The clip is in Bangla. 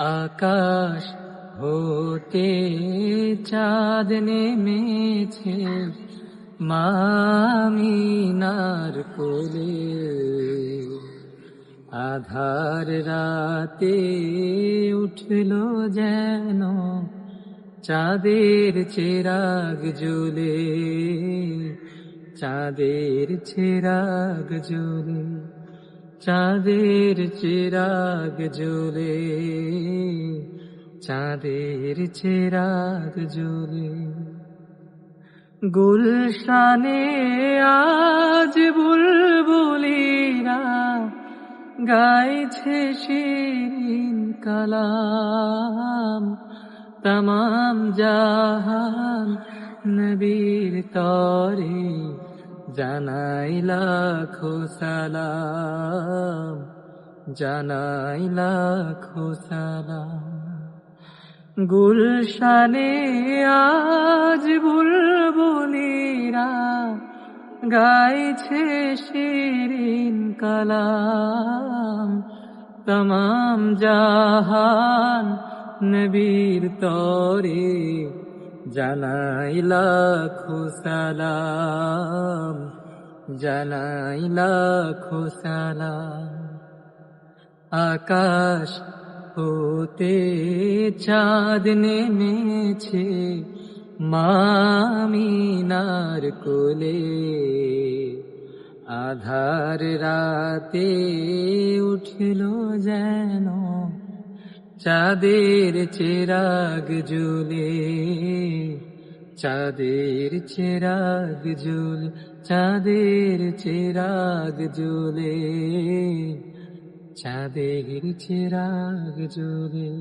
আকাশ হতে চাঁদ নেমেছে মা আমিনার কোলে। আধার রাতে উঠল যেন চাঁদের চিরাগ জ্বলে, চাঁদের চিরাগ জ্বলে, চাঁদের চিরাগ জ্বলে, চাঁদের চিরাগ জ্বলে। গুলশানে আজ বুলবুলিরা গাইছে শিরিন কালাম। তমাম জাহান নবীর তরে জানাই লাখো সালাম, জানাই লাখো সালাম। গুলশানে আজ বুলবুলিরা গাইছে শিরিন কালাম। তমাম জাহান নবীর তরে জানাই লাখো সালাম, জানাই লাখো সালাম। আকাশ হতে চাঁদ নেমেছে মা আমিনার কোলে। আধার রাতে উঠল যেন চাঁদের চিরাগ জ্বলে, চাঁদের চিরাগ জ্বলে, চাঁদের চিরাগ জ্বলে, চাঁদের চিরাগ জ্বলে।